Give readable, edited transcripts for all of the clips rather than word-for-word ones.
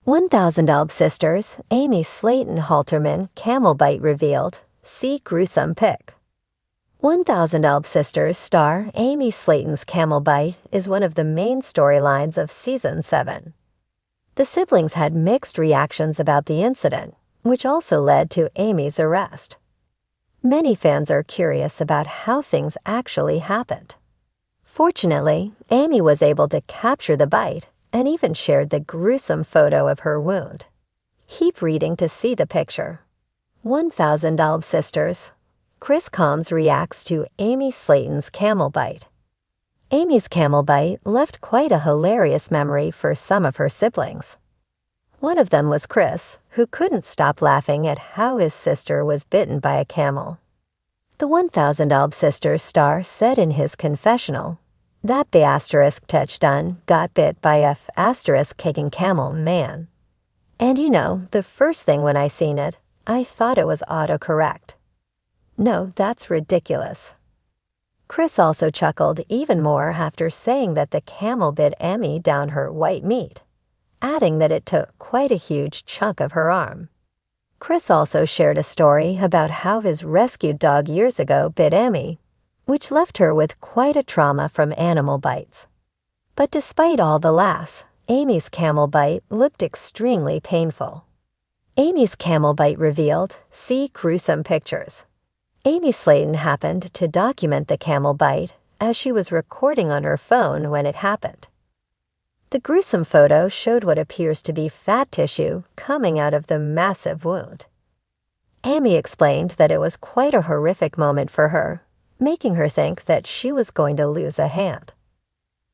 1,000 Elb Sisters, Amy Slayton Halterman, camel bite revealed. See gruesome pic. 1,000 Elb Sisters star Amy Slayton's camel bite is one of the main storylines of Season 7. The siblings had mixed reactions about the incident, which also led to Amy's arrest. Many fans are curious about how things actually happened. Fortunately, Amy was able to capture the bite and even shared the gruesome photo of her wound. Keep reading to see the picture. 1,000 Elb Sisters. Chris Combs reacts to Amy Slayton's camel bite. Amy's camel bite left quite a hilarious memory for some of her siblings. One of them was Chris, who couldn't stop laughing at how his sister was bitten by a camel. The 1,000 Elb Sisters star said in his confessional, "That B***touchdown got bit by a **kicking camel, man. And you know, the first thing when I seen it, I thought it was autocorrect. No, that's ridiculous." Chris also chuckled even more after saying that the camel bit Amy down her white meat, adding that it took quite a huge chunk of her arm. Chris also shared a story about how his rescued dog years ago bit Amy, which left her with quite a trauma from animal bites. But despite all the laughs, Amy's camel bite looked extremely painful. Amy's camel bite revealed. See gruesome pictures. Amy Slayton happened to document the camel bite as she was recording on her phone when it happened. The gruesome photo showed what appears to be fat tissue coming out of the massive wound. Amy explained that it was quite a horrific moment for her, making her think that she was going to lose a hand.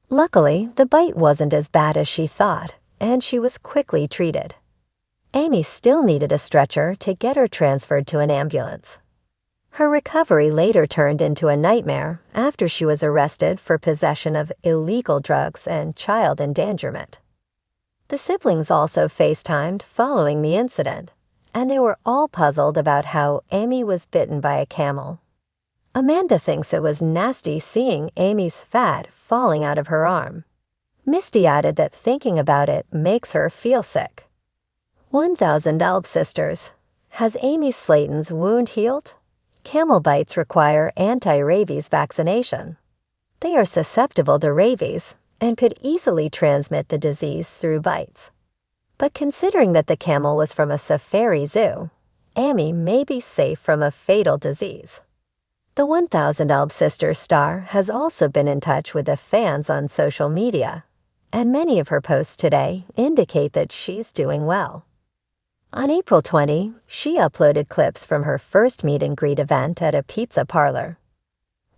Luckily, the bite wasn't as bad as she thought, and she was quickly treated. Amy still needed a stretcher to get her transferred to an ambulance. Her recovery later turned into a nightmare after she was arrested for possession of illegal drugs and child endangerment. The siblings also FaceTimed following the incident, and they were all puzzled about how Amy was bitten by a camel. Amanda thinks it was nasty seeing Amy's fat falling out of her arm. Misty added that thinking about it makes her feel sick. 1,000 Elb Sisters. Has Amy Slayton's wound healed? Camel bites require anti-rabies vaccination. They are susceptible to rabies and could easily transmit the disease through bites. But considering that the camel was from a safari zoo, Amy may be safe from a fatal disease. The 1,000 Elb Sisters star has also been in touch with the fans on social media, and many of her posts today indicate that she's doing well. On April 20, she uploaded clips from her first meet-and-greet event at a pizza parlor.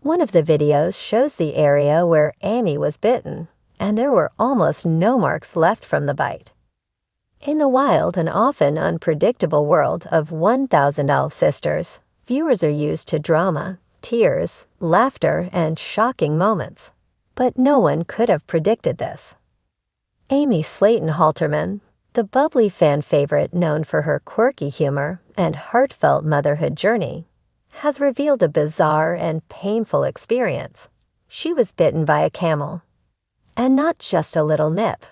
One of the videos shows the area where Amy was bitten, and there were almost no marks left from the bite. In the wild and often unpredictable world of 1,000 Elb Sisters, viewers are used to drama, tears, laughter, and shocking moments. But no one could have predicted this. Amy Slayton Halterman, the bubbly fan favorite known for her quirky humor and heartfelt motherhood journey, has revealed a bizarre and painful experience. She was bitten by a camel. And not just a little nip.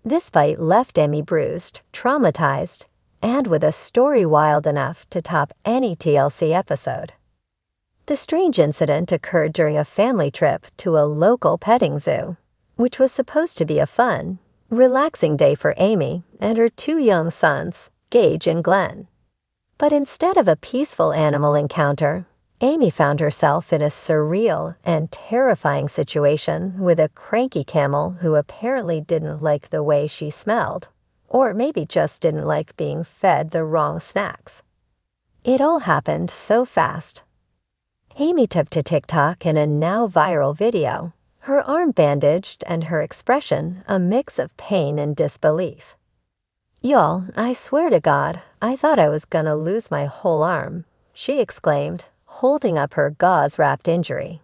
This bite left Amy bruised, traumatized, and with a story wild enough to top any TLC episode. The strange incident occurred during a family trip to a local petting zoo, which was supposed to be a fun, relaxing day for Amy and her two young sons, Gage and Glenn. But instead of a peaceful animal encounter, Amy found herself in a surreal and terrifying situation with a cranky camel who apparently didn't like the way she smelled, or maybe just didn't like being fed the wrong snacks. It all happened so fast. Amy took to TikTok in a now viral video, her arm bandaged and her expression a mix of pain and disbelief. "Y'all, I swear to God, I thought I was gonna lose my whole arm," she exclaimed, holding up her gauze-wrapped injury.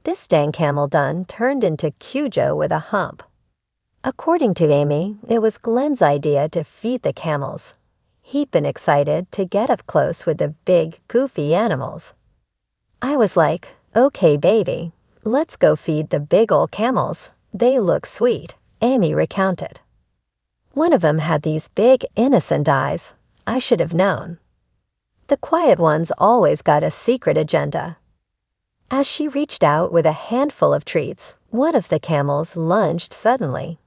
This dang camel done turned into Cujo with a hump. According to Amy, it was Glenn's idea to feed the camels. He'd been excited to get up close with the big, goofy animals. "I was like, okay, baby, let's go feed the big ol' camels. They look sweet," Amy recounted. One of 'em had these big, innocent eyes. I should have known. The quiet ones always got a secret agenda. As she reached out with a handful of treats, one of the camels lunged suddenly,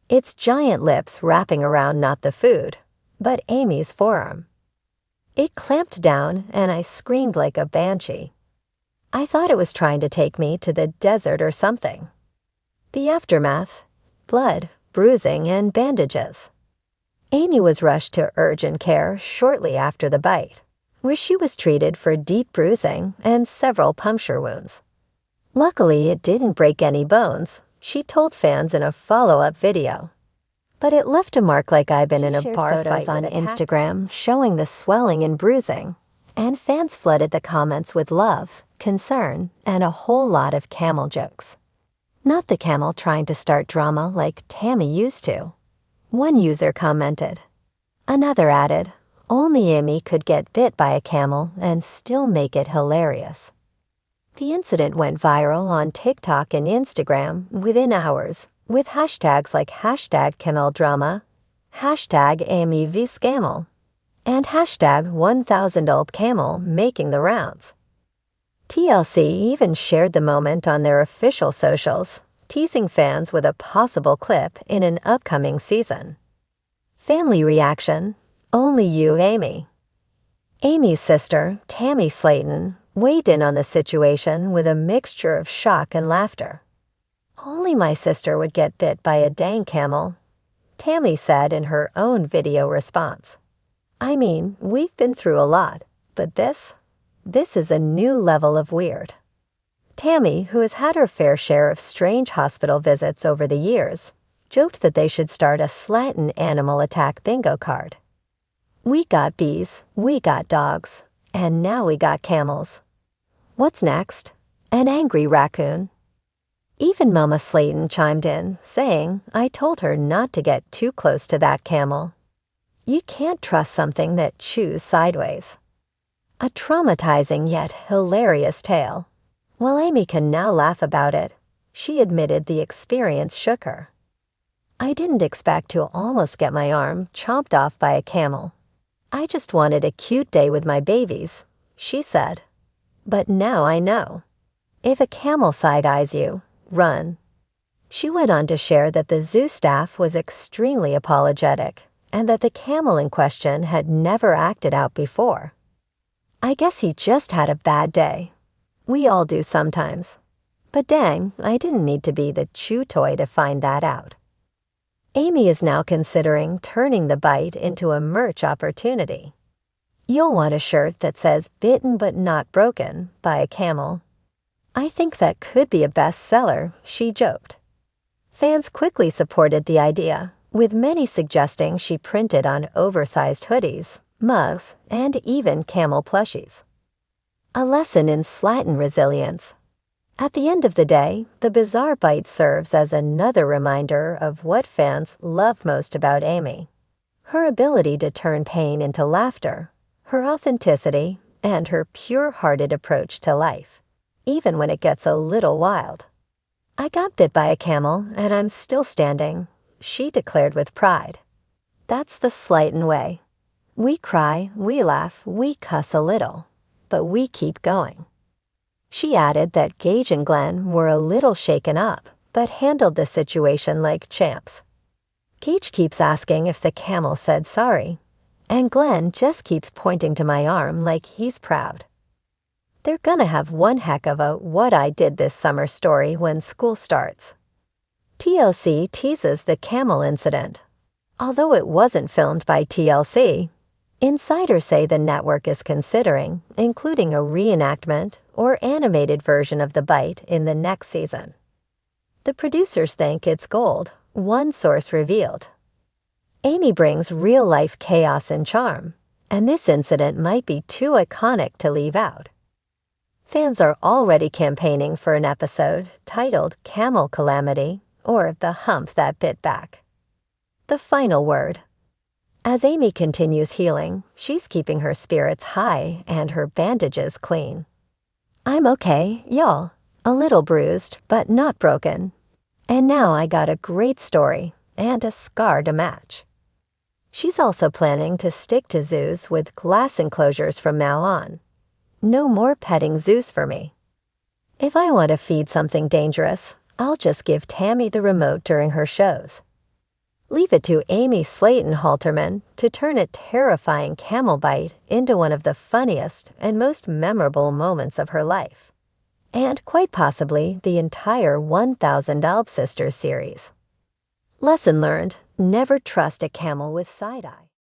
its giant lips wrapping around not the food, but Amy's forearm. It clamped down, and I screamed like a banshee. I thought it was trying to take me to the desert or something. The aftermath: blood, bruising, and bandages. Amy was rushed to urgent care shortly after the bite, where she was treated for deep bruising and several puncture wounds. Luckily, it didn't break any bones, she told fans in a follow-up video. But it left a mark like I'd been in a bar fight on Instagram, showing the swelling and bruising, and fans flooded the comments with love, concern, and a whole lot of camel jokes. Not the camel trying to start drama like Tammy used to. One user commented. Another added, only Amy could get bit by a camel and still make it hilarious. The incident went viral on TikTok and Instagram within hours, with hashtags like #CamelDrama, #AmyVscamel, and #1000UlpCamel making the rounds. TLC even shared the moment on their official socials, teasing fans with a possible clip in an upcoming season. Family reaction: only you, Amy. Amy's sister, Tammy Slayton, weighed in on the situation with a mixture of shock and laughter. Only my sister would get bit by a dang camel, Tammy said in her own video response. I mean, we've been through a lot, but this is a new level of weird. Tammy, who has had her fair share of strange hospital visits over the years, joked that they should start a Slatin animal attack bingo card. We got bees, we got dogs, and now we got camels. What's next? An angry raccoon. Even Mama Slayton chimed in, saying I told her not to get too close to that camel. You can't trust something that chews sideways. A traumatizing yet hilarious tale. While Amy can now laugh about it, she admitted the experience shook her. I didn't expect to almost get my arm chomped off by a camel. I just wanted a cute day with my babies, she said. But now I know. If a camel side-eyes you, run. She went on to share that the zoo staff was extremely apologetic and that the camel in question had never acted out before. I guess he just had a bad day. We all do sometimes. But dang, I didn't need to be the chew toy to find that out. Amy is now considering turning the bite into a merch opportunity. You'll want a shirt that says "Bitten but not broken" by a camel. I think that could be a bestseller, she joked. Fans quickly supported the idea, with many suggesting she print it on oversized hoodies, mugs, and even camel plushies. A lesson in Slatin resilience. At the end of the day, the bizarre bite serves as another reminder of what fans love most about Amy: her ability to turn pain into laughter, her authenticity, and her pure-hearted approach to life, even when it gets a little wild. I got bit by a camel, and I'm still standing, she declared with pride. That's the Slayton way. We cry, we laugh, we cuss a little, but we keep going. She added that Gage and Glenn were a little shaken up, but handled the situation like champs. Gage keeps asking if the camel said sorry, and Glenn just keeps pointing to my arm like he's proud. They're gonna have one heck of a "what I did this summer" story when school starts. TLC teases the camel incident. Although it wasn't filmed by TLC, insiders say the network is considering including a reenactment or animated version of the bite in the next season. The producers think it's gold, one source revealed. Amy brings real-life chaos and charm, and this incident might be too iconic to leave out. Fans are already campaigning for an episode titled Camel Calamity or The Hump That Bit Back. The final word. As Amy continues healing, she's keeping her spirits high and her bandages clean. I'm okay, y'all. A little bruised, but not broken. And now I got a great story and a scar to match. She's also planning to stick to zoos with glass enclosures from now on. No more petting zoos for me. If I want to feed something dangerous, I'll just give Tammy the remote during her shows. Leave it to Amy Slayton Halterman to turn a terrifying camel bite into one of the funniest and most memorable moments of her life. And quite possibly the entire 1000 Alb Sisters series. Lesson learned: never trust a camel with side-eye.